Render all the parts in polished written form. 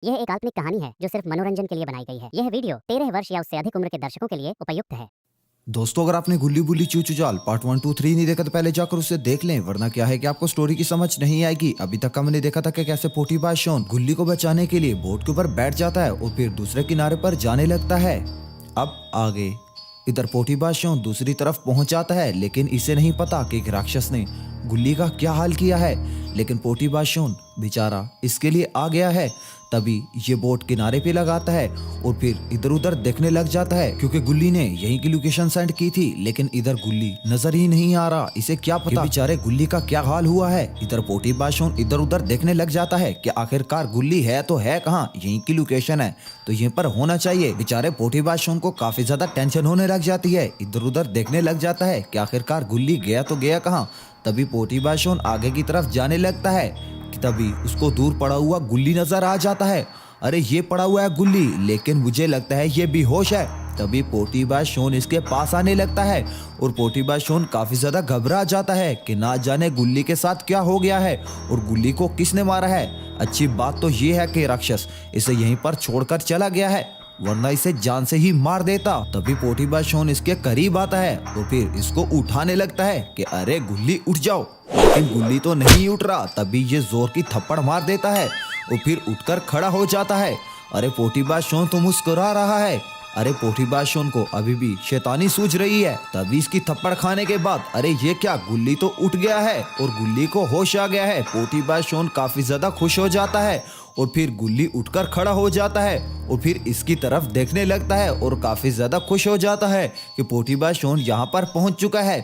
यह एक काल्पनिक कहानी है जो सिर्फ मनोरंजन के लिए बनाई गई है। यह वीडियो 13 वर्ष या उससे अधिक उम्र के दर्शकों के लिए उपयुक्त है। दोस्तों, अगर आपने गुल्ली बुल्ली चूचू चाल पार्ट 1, 2, 3 नहीं देखा तो पहले जाकर उसे देख लें, वरना क्या है कि आपको स्टोरी की समझ नहीं आएगी। अभी तक का मैंने देखा था कि कैसे पोटीबाज शॉन गुल्ली को बचाने के लिए बोट के ऊपर बैठ जाता है और फिर दूसरे किनारे पर जाने लगता है। अब आगे इधर पोटीबाज शॉन दूसरी तरफ पहुंच जाता है, लेकिन इसे नहीं पता कि एक राक्षस ने गुल्ली का क्या हाल किया है। लेकिन पोटीबाज शॉन बेचारा इसके लिए आ गया है। तभी ये बोट किनारे पे लगाता है और फिर इधर उधर देखने लग जाता है, क्योंकि गुल्ली ने यहीं की लोकेशन सेंड की थी, लेकिन इधर गुल्ली नजर ही नहीं आ रहा। इसे क्या पता बेचारे गुल्ली का क्या हाल हुआ है। इधर पोटीबाज शॉन इधर उधर देखने लग जाता है कि आखिरकार गुल्ली है तो है कहाँ, यहीं की लोकेशन है तो यहीं पर होना चाहिए। बेचारे पोटीबाज शॉन को काफी ज्यादा टेंशन होने लग जाती है, इधर उधर देखने लग जाता है कि आखिरकार गुल्ली गया तो गया कहाँ। तभी पोटीबाज शॉन आगे की तरफ जाने लगता है कि तभी उसको दूर पड़ा हुआ गुल्ली नजर आ जाता है। अरे ये पड़ा हुआ है गुल्ली, लेकिन मुझे लगता है ये बेहोश है। तभी पोटीबाज शॉन इसके पास आने लगता है और पोटीबाज शॉन काफी ज्यादा घबरा जाता है कि ना जाने गुल्ली के साथ क्या हो गया है और गुल्ली को किसने मारा है। अच्छी बात तो ये है कि राक्षस इसे यहीं पर छोड़कर चला गया है, वरना इसे जान से ही मार देता। तभी पोटीबाज शॉन इसके करीब आता है और फिर इसको उठाने लगता है कि अरे गुल्ली उठ जाओ, लेकिन गुल्ली तो नहीं उठ रहा। तभी ये जोर की थप्पड़ मार देता है और फिर उठकर खड़ा हो जाता है। अरे पोटीबाज शॉन तो मुस्कुरा रहा है। अरे पोटीबाज शॉन को अभी भी शैतानी सूझ रही है। तभी इसकी थप्पड़ खाने के बाद अरे ये क्या, गुल्ली तो उठ गया है और गुल्ली को होश आ गया है। पोटीबाज शॉन काफी ज्यादा खुश हो जाता है और फिर गुल्ली उठकर खड़ा हो जाता है और फिर इसकी तरफ देखने लगता है और काफी ज्यादा खुश हो जाता है कि पोटीबाज शॉन यहाँ पर पहुंच चुका है।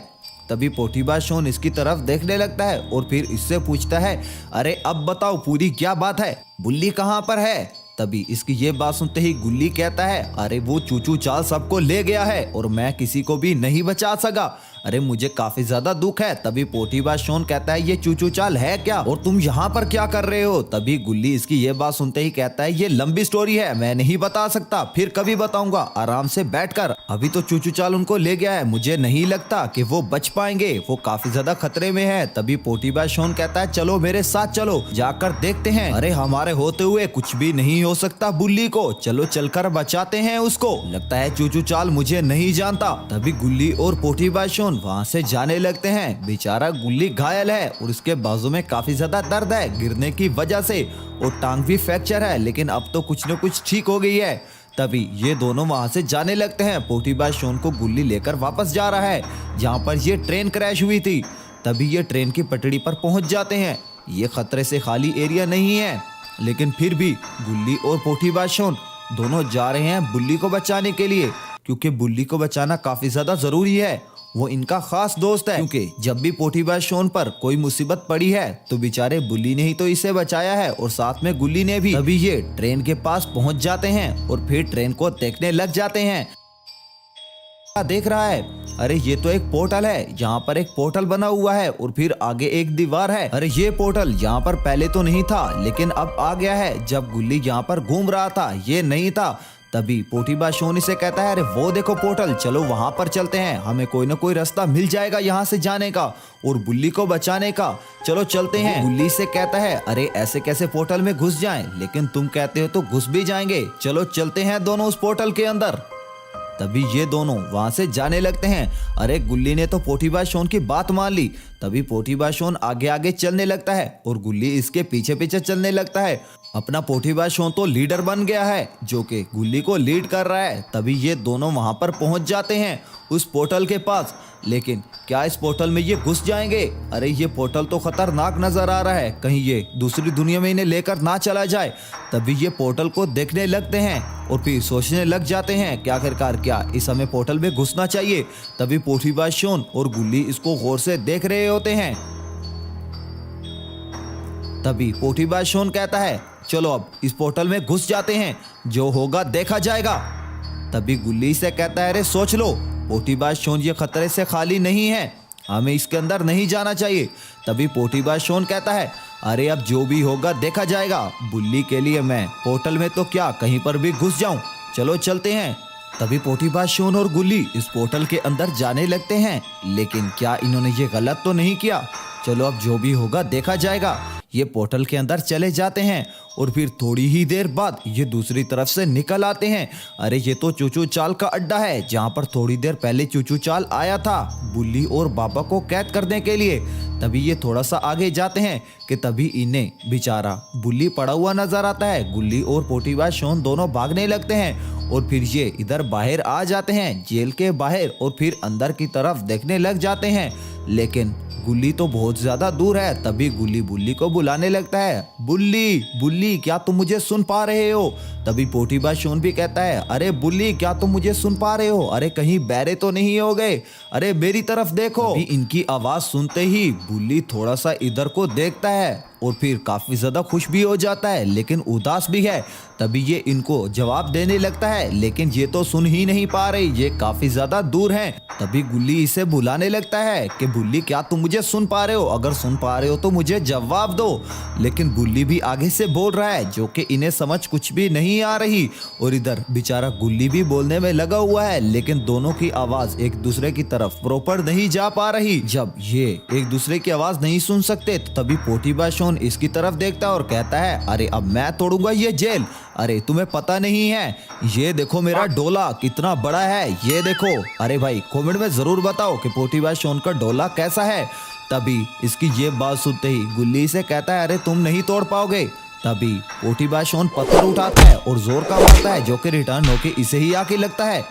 तभी पोटीबाज शॉन इसकी तरफ देखने लगता है और फिर इससे पूछता है, अरे अब बताओ पूरी क्या बात है, बुल्ली कहाँ पर है। तभी इसकी ये बात सुनते ही गुल्ली कहता है, अरे वो चूचू चाल सबको ले गया है और मैं किसी को भी नहीं बचा सका। अरे मुझे काफी ज्यादा दुख है। तभी पोटीबाज शॉन कहता है, ये चूचू चाल है क्या और तुम यहाँ पर क्या कर रहे हो। तभी गुल्ली इसकी ये बात सुनते ही कहता है, ये लंबी स्टोरी है, मैं नहीं बता सकता, फिर कभी बताऊंगा, आराम से बैठकर। अभी तो चूचू चाल उनको ले गया है, मुझे नहीं लगता कि वो बच पाएंगे, वो काफी ज्यादा खतरे में है। तभी पोटीबाज शॉन कहता है, चलो मेरे साथ चलो, जाकर देखते हैं। अरे हमारे होते हुए कुछ भी नहीं हो सकता बुल्ली को, चलो चलकर बचाते हैं उसको, लगता है चूचू चाल मुझे नहीं जानता। तभी गुल्ली और पोटीबाज शॉन वहाँ से जाने लगते हैं। बेचारा गुल्ली घायल है और उसके बाजू में काफी ज्यादा दर्द है गिरने की वजह से और टांग भी फ्रैक्चर है, लेकिन अब तो कुछ न कुछ ठीक हो गई है। तभी ये दोनों वहाँ से जाने लगते हैं। पोटीबाज शॉन को गुल्ली लेकर वापस जा रहा है जहाँ पर ये ट्रेन क्रैश हुई थी। तभी ये ट्रेन की पटड़ी पर पहुंच जाते हैं। ये खतरे से खाली एरिया नहीं है, लेकिन फिर भी गुल्ली और पोटीबाज शॉन दोनों जा रहे हैं बुल्ली को बचाने के लिए, क्योंकि बुल्ली को बचाना काफी ज्यादा जरूरी है। वो इनका खास दोस्त है, क्योंकि जब भी पोटीबाज शॉन पर कोई मुसीबत पड़ी है तो बेचारे बुल्ली ने ही तो इसे बचाया है और साथ में गुल्ली ने भी। तभी ये ट्रेन के पास पहुंच जाते हैं और फिर ट्रेन को देखने लग जाते हैं। देख रहा है, अरे ये तो एक पोर्टल है, यहाँ पर एक पोर्टल बना हुआ है और फिर आगे एक दीवार है। अरे ये पोर्टल यहाँ पर पहले तो नहीं था, लेकिन अब आ गया है। जब गुल्ली यहाँ पर घूम रहा था ये नहीं था। तभी पोटीबाज शॉन से कहता है, अरे वो देखो पोर्टल, चलो वहां पर चलते हैं, हमें कोई ना कोई रास्ता मिल जाएगा यहाँ से जाने का और बुल्ली को बचाने का, चलो चलते हैं। गुल्ली से कहता है, अरे ऐसे कैसे पोर्टल में घुस जाएं, लेकिन तुम कहते हो तो घुस भी जाएंगे, चलो चलते हैं दोनों उस पोर्टल के अंदर। तभी ये दोनों वहां से जाने लगते हैं। अरे गुल्ली ने तो पोटीबाज शॉन की बात मान ली। तभी पोटीबाज शॉन आगे आगे चलने लगता है और गुल्ली इसके पीछे पीछे चलने लगता है। अपना पोटीबाज शॉन तो लीडर बन गया है, जो कि गुल्ली को लीड कर रहा है। तभी ये दोनों वहां पर पहुंच जाते हैं उस पोर्टल के पास, लेकिन क्या इस पोर्टल में ये घुस जाएंगे। अरे ये पोर्टल तो खतरनाक नजर आ रहा है, कहीं ये दूसरी दुनिया में इन्हें लेकर ना चला जाए। तभी ये पोर्टल को देखने लगते हैं और फिर सोचने लग जाते हैं कि आखिरकार क्या इस हमें पोर्टल में घुसना चाहिए। तभी पोटीबाज शॉन और गुल्ली इसको गौर से देख रहे होते हैं। तभी पोटीबाज शॉन कहता है, चलो अब इस पोर्टल में घुस जाते हैं, जो होगा देखा जाएगा। तभी गुल्ली से कहता है, अरे सोच लो पोटीबाज शॉन, ये खतरे से खाली नहीं है, हमें इसके अंदर नहीं जाना चाहिए। तभी पोटीबाज शॉन कहता है, अरे अब जो भी होगा देखा जाएगा, बुल्ली के लिए मैं पोर्टल में तो क्या कहीं पर भी घुस जाऊं, चलो चलते हैं। तभी पोटीबाज शॉन और गुल्ली इस पोर्टल के अंदर जाने लगते हैं, लेकिन क्या इन्होंने ये गलत तो नहीं किया। चलो अब जो भी होगा देखा जाएगा। ये पोर्टल के अंदर चले जाते हैं और फिर थोड़ी ही देर बाद ये दूसरी तरफ से निकल आते हैं। अरे ये तो चूचू चाल का अड्डा है जहाँ पर थोड़ी देर पहले चूचू चाल आया था बुल्ली और बाबा को कैद करने के लिए। तभी ये थोड़ा सा आगे जाते हैं कि तभी इन्हें बेचारा बुल्ली पड़ा हुआ नजर आता है। गुल्ली और पोटीबाज शॉन दोनों भागने लगते हैं और फिर ये इधर बाहर आ जाते हैं जेल के बाहर और फिर अंदर की तरफ देखने लग जाते हैं। लेकिन गुल्ली तो बहुत ज्यादा दूर है। तभी गुल्ली बुल्ली को बुलाने लगता है, बुल्ली बुल्ली क्या तुम मुझे सुन पा रहे हो? तभी पोटीबाज शॉन भी कहता है, अरे बुल्ली क्या तुम मुझे सुन पा रहे हो? अरे कहीं बहरे तो नहीं हो गए? अरे मेरी तरफ देखो। अभी इनकी आवाज सुनते ही बुल्ली थोड़ा सा इधर को देखता है और फिर काफी ज्यादा खुश भी हो जाता है लेकिन उदास भी है। तभी ये इनको जवाब देने लगता है लेकिन ये तो सुन ही नहीं पा रही, ये काफी ज्यादा दूर हैं। तभी गुल्ली इसे बुलाने लगता है कि बुल्ली क्या तुम मुझे सुन पा रहे हो? अगर सुन पा रहे हो तो मुझे जवाब दो। लेकिन बुल्ली भी आगे से बोल रहा है जो कि इन्हें समझ कुछ भी नहीं आ रही। और इधर बेचारा गुल्ली भी बोलने में लगा हुआ है लेकिन दोनों की आवाज एक दूसरे की तरफ प्रॉपर नहीं जा पा रही। जब ये एक दूसरे की आवाज नहीं सुन सकते तो तभी पोटीबाज शॉन इसकी तरफ देखता है और कहता है, अरे अब मैं तोड़ूंगा ये जेल। अरे तुम्हें पता नहीं है, ये देखो मेरा डोला कितना बड़ा है, ये देखो। अरे भाई कमेंट में जरूर बताओ कि पोटीबाज शॉन का डोला कैसा है। तभी इसकी ये बात सुनते ही गुल्ली से कहता है, अरे तुम नहीं तोड़ पाओगे। तभी पोटीबाज शॉन पत्थर उठाता है और जोर का मारता है जो कि रिटर्न होके इसे ही आके लगता है।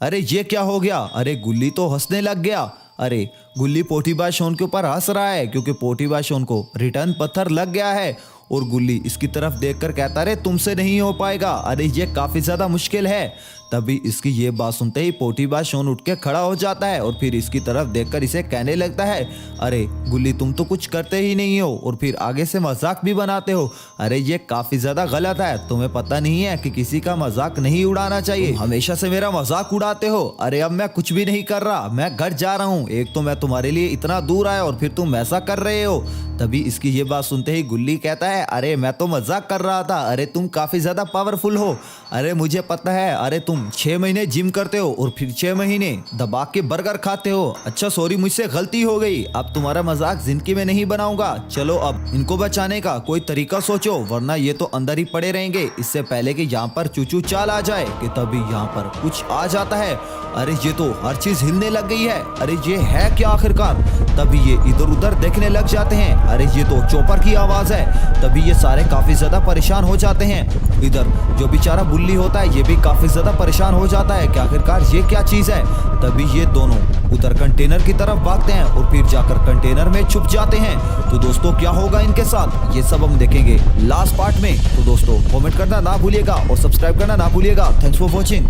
अरे ये क्या हो गया? अरे गुल्ली तो हंसने लग गया। अरे गुल्ली पोटीबाज शॉन के ऊपर हंस रहा है क्योंकि पोटीबाज शॉन को रिटर्न पत्थर लग गया है। और गुल्ली इसकी तरफ देखकर कहता, अरे तुमसे नहीं हो पाएगा, अरे ये काफी ज्यादा मुश्किल है। तभी इसकी ये बात सुनते ही पोटीबाज शॉन उठ के खड़ा हो जाता है और फिर इसकी तरफ देखकर इसे कहने लगता है, अरे गुल्ली तुम तो कुछ करते ही नहीं हो और फिर आगे से मजाक भी बनाते हो। अरे ये काफी ज्यादा गलत है, तुम्हें पता नहीं है कि किसी का मजाक नहीं उड़ाना चाहिए, हमेशा से मेरा मजाक उड़ाते हो। अरे अब मैं कुछ भी नहीं कर रहा, मैं घर जा रहा हूँ। एक तो मैं तुम्हारे लिए इतना दूर आया और फिर तुम ऐसा कर रहे हो। तभी इसकी ये बात सुनते ही गुल्ली कहता है, अरे मैं तो मजाक कर रहा था, अरे तुम काफी ज्यादा पावरफुल हो। अरे मुझे पता है, अरे तुम 6 महीने जिम करते हो और फिर 6 महीने दबा के बर्गर खाते हो। अच्छा सॉरी, मुझसे गलती हो गई, अब तुम्हारा मजाक जिंदगी में नहीं बनाऊंगा। चलो अब इनको बचाने का कोई तरीका सोचो वरना ये तो अंदर ही पड़े रहेंगे। इससे पहले कि यहाँ पर चूचू चाल आ जाए कि तभी यहाँ पर कुछ आ जाता है। अरे ये तो हर चीज हिलने लग गई है, अरे ये है क्या आखिरकार? तभी ये इधर उधर देखने लग जाते हैं। अरे ये तो चॉपर की आवाज है। तभी ये सारे काफी ज्यादा परेशान हो जाते हैं। इधर जो बेचारा बुल्ली होता है ये भी काफी ज्यादा परेशान हो जाता है कि आखिरकार ये क्या चीज है। तभी ये दोनों उधर कंटेनर की तरफ भागते हैं और फिर जाकर कंटेनर में छुप जाते हैं। तो दोस्तों क्या होगा इनके साथ ये सब हम देखेंगे लास्ट पार्ट में। तो दोस्तों कमेंट करना ना भूलिएगा और सब्सक्राइब करना ना भूलिएगा। Thanks for watching.